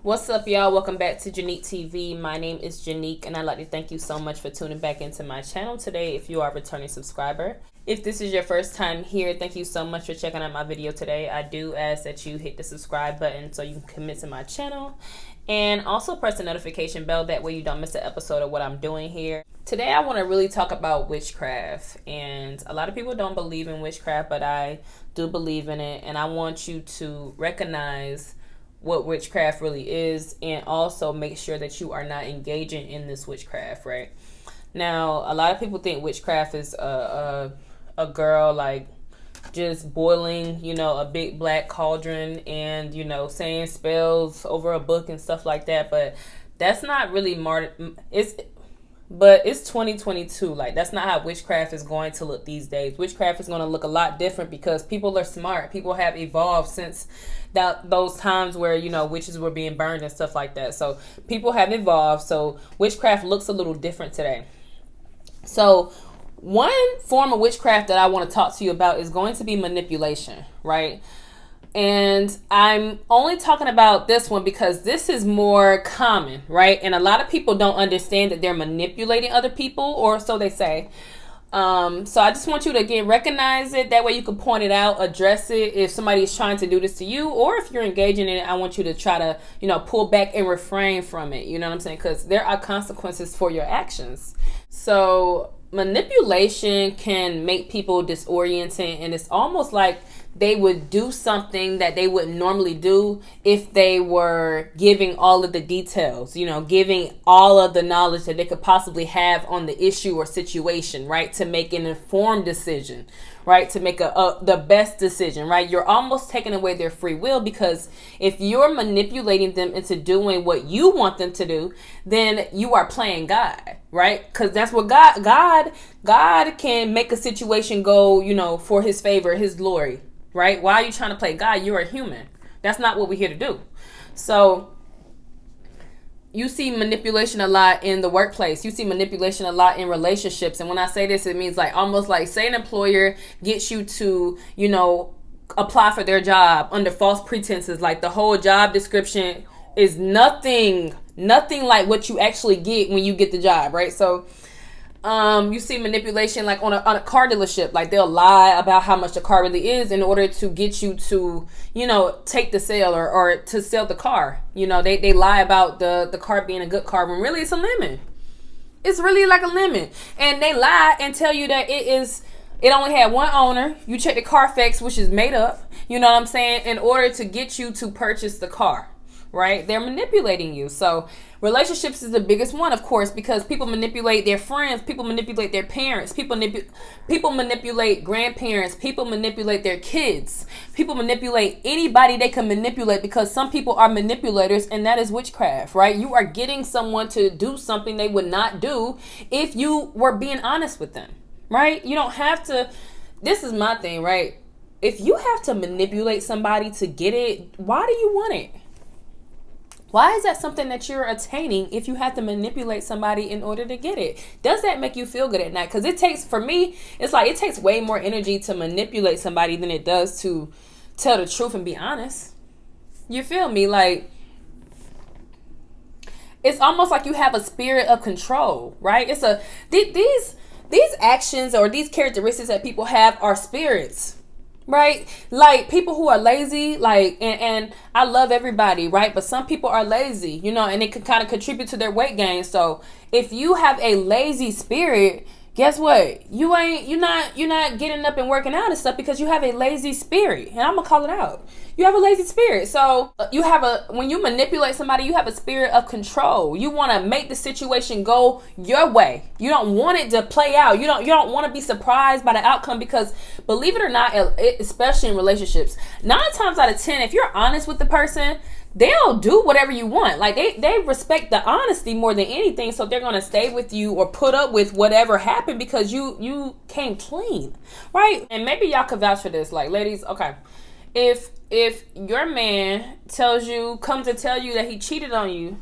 What's up, y'all? Welcome back to Janique TV. My name is Janique, and I'd like to thank you so much for tuning back into my channel today if you are a returning subscriber. If this is your first time here, thank you so much for checking out my video today. I do ask that you hit the subscribe button so you can commit to my channel, and also press the notification bell. That way you don't miss an episode of what I'm doing here. Today I want to really talk about witchcraft, and a lot of people don't believe in witchcraft, but I do believe in it, and I want you to recognize what witchcraft really is, and also make sure that you are not engaging in this witchcraft. Right now, a lot of people think witchcraft is a girl like just boiling, a big black cauldron and saying spells over a book and stuff like that. But that's not really But it's 2022. Like, that's not how witchcraft is going to look these days. Witchcraft is going to look a lot different because people are smart. People have evolved since those times where, witches were being burned and stuff like that. So people have evolved. So witchcraft looks a little different today. So one form of witchcraft that I want to talk to you about is going to be manipulation, right? And I'm only talking about this one because this is more common, right? And a lot of people don't understand that they're manipulating other people, or so they say. So I just want you to, again, recognize it. That way you can point it out, address it if somebody is trying to do this to you, or if you're engaging in it, I want you to try to, pull back and refrain from it. You know what I'm saying? Because there are consequences for your actions. So manipulation can make people disoriented, and it's almost like they would do something that they wouldn't normally do if they were giving all of the details, giving all of the knowledge that they could possibly have on the issue or situation, right? To make an informed decision, right? To make the best decision, right? You're almost taking away their free will, because if you're manipulating them into doing what you want them to do, then you are playing God, right? Because that's what God can make a situation go, for his favor, his glory. Right? Why are you trying to play God? You're a human. That's not what we're here to do. So you see manipulation a lot in the workplace. You see manipulation a lot in relationships. And when I say this, it means like almost like, say an employer gets you to, apply for their job under false pretenses. Like the whole job description is nothing like what you actually get when you get the job, right? So you see manipulation like on a car dealership. Like they'll lie about how much the car really is in order to get you to, take the sale or to sell the car. They lie about the car being a good car when really it's a lemon. It's really like a lemon. And they lie and tell you that it only had one owner. You check the Carfax, which is made up, you know what I'm saying, in order to get you to purchase the car. Right? They're manipulating you. So relationships is the biggest one, of course, because people manipulate their friends, people manipulate their parents, people manipulate grandparents, people manipulate their kids, people manipulate anybody they can manipulate, because some people are manipulators, and that is witchcraft, right? You are getting someone to do something they would not do if you were being honest with them, right? You don't have to. This is my thing, right? If you have to manipulate somebody to get it, why do you want it? Why is that something that you're attaining if you have to manipulate somebody in order to get it? Does that make you feel good at night? Because for me, it's like it takes way more energy to manipulate somebody than it does to tell the truth and be honest. You feel me? Like, it's almost like you have a spirit of control, right? These actions or these characteristics that people have are spirits. Right? Like people who are lazy, like, and I love everybody, right? But some people are lazy, and it can kind of contribute to their weight gain. So if you have a lazy spirit, guess what? You're not getting up and working out and stuff because you have a lazy spirit. And I'm gonna call it out. You have a lazy spirit. So when you manipulate somebody, you have a spirit of control. You want to make the situation go your way. You don't want it to play out. You don't want to be surprised by the outcome, because believe it or not, especially in relationships, 9 times out of 10, if you're honest with the person, they'll do whatever you want. Like they respect the honesty more than anything, so they're gonna stay with you or put up with whatever happened because you came clean, right? And maybe y'all could vouch for this, like ladies. Okay, if your man comes to tell you that he cheated on you,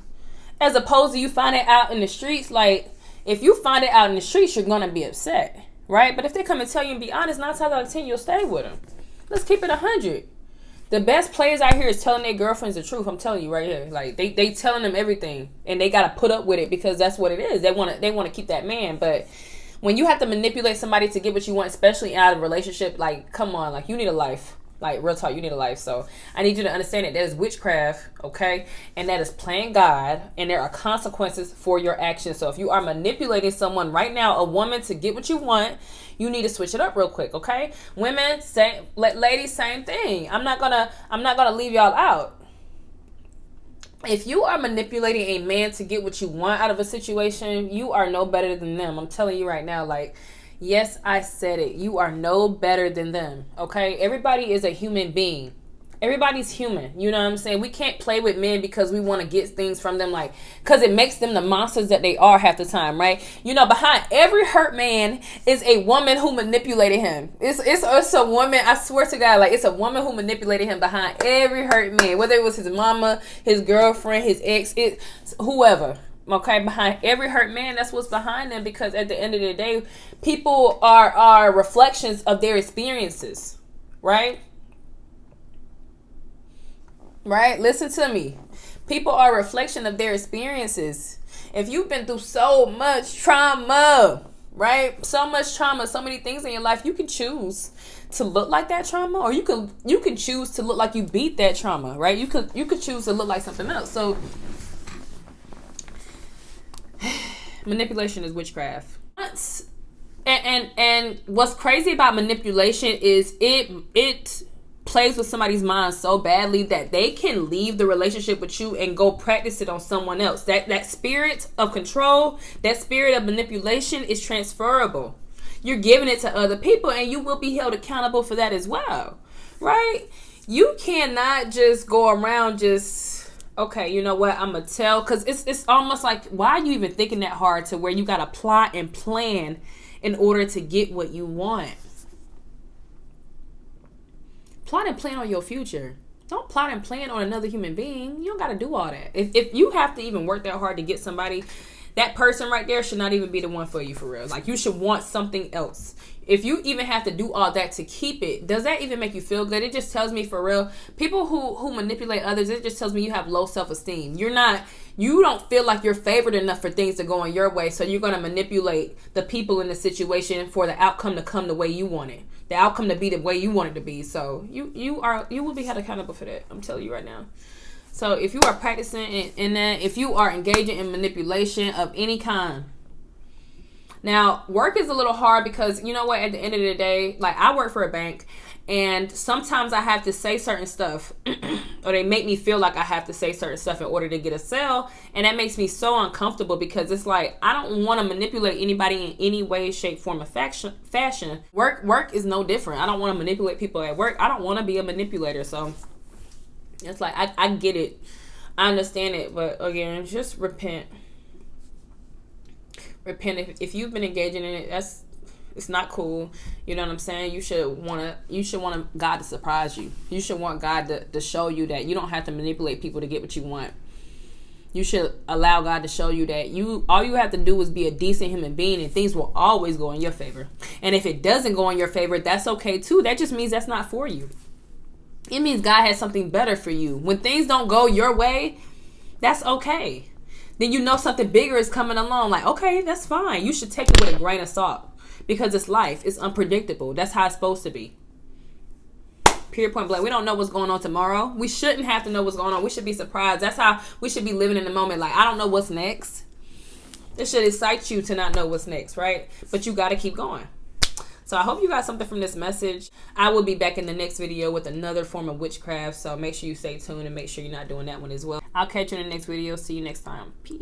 as opposed to you find it out in the streets, like if you find it out in the streets, you're gonna be upset, right? But if they come and tell you and be honest, 9 times out of 10, you'll stay with them. Let's keep it 100. The best players out here is telling their girlfriends the truth. I'm telling you right here. Like they telling them everything, and they gotta put up with it because that's what it is. They want to keep that man. But when you have to manipulate somebody to get what you want, especially out of a relationship, like come on, like you need a life. Like, real talk, you need a life. So I need you to understand that is witchcraft, okay? And that is playing God, and there are consequences for your actions. So if you are manipulating someone right now, a woman, to get what you want, you need to switch it up real quick, okay? Women, ladies, same thing. I'm not gonna leave y'all out. If you are manipulating a man to get what you want out of a situation, you are no better than them. I'm telling you right now, like, yes, I said it. You are no better than them, okay? Everybody is a human being. Everybody's human. You know what I'm saying? We can't play with men because we want to get things from them, like, because it makes them the monsters that they are half the time, right? You know, behind every hurt man is a woman who manipulated him. It's a woman, I swear to God, like, it's a woman who manipulated him behind every hurt man, whether it was his mama, his girlfriend, his ex, whoever. Okay, behind every hurt man, that's what's behind them, because at the end of the day, people are reflections of their experiences, right? Right? Listen to me. People are a reflection of their experiences. If you've been through so much trauma, right? So much trauma, so many things in your life, you can choose to look like that trauma, or you can choose to look like you beat that trauma, right? You could choose to look like something else. So manipulation is witchcraft. And what's crazy about manipulation is it plays with somebody's mind so badly that they can leave the relationship with you and go practice it on someone else. That spirit of control, that spirit of manipulation is transferable. You're giving it to other people, and you will be held accountable for that as well, right? You cannot just go around just, okay, you know what, I'm going to tell, because it's almost like, why are you even thinking that hard to where you got to plot and plan in order to get what you want? Plot and plan on your future. Don't plot and plan on another human being. You don't got to do all that. If you have to even work that hard to get somebody, that person right there should not even be the one for you, for real. Like, you should want something else. If you even have to do all that to keep it, does that even make you feel good? It just tells me, for real, people who manipulate others, it just tells me you have low self-esteem. You don't feel like you're favored enough for things to go in your way, so you're going to manipulate the people in the situation for the outcome to come the way you want it. The outcome to be the way you want it to be. So you will be held accountable for that. I'm telling you right now. So if you are practicing in that, if you are engaging in manipulation of any kind. Now, work is a little hard because, you know what, at the end of the day, like, I work for a bank, and sometimes I have to say certain stuff or they make me feel like I have to say certain stuff in order to get a sale, and that makes me so uncomfortable because it's like, I don't want to manipulate anybody in any way, shape, form, or fashion. Work is no different. I don't want to manipulate people at work. I don't want to be a manipulator. So it's like, I get it. I understand it. But again, just repent. Repent. If you've been engaging in it, it's not cool. You know what I'm saying? You should want God to surprise you. You should want God to show you that you don't have to manipulate people to get what you want. You should allow God to show you that all you have to do is be a decent human being, and things will always go in your favor. And if it doesn't go in your favor, that's okay too. That just means that's not for you. It means God has something better for you. When things don't go your way, that's okay. Then you know something bigger is coming along. Like, okay, that's fine. You should take it with a grain of salt. Because it's life. It's unpredictable. That's how it's supposed to be. Period, point blank. We don't know what's going on tomorrow. We shouldn't have to know what's going on. We should be surprised. That's how we should be living in the moment. Like, I don't know what's next. It should excite you to not know what's next, right? But you got to keep going. So I hope you got something from this message. I will be back in the next video with another form of witchcraft. So make sure you stay tuned and make sure you're not doing that one as well. I'll catch you in the next video. See you next time. Peace.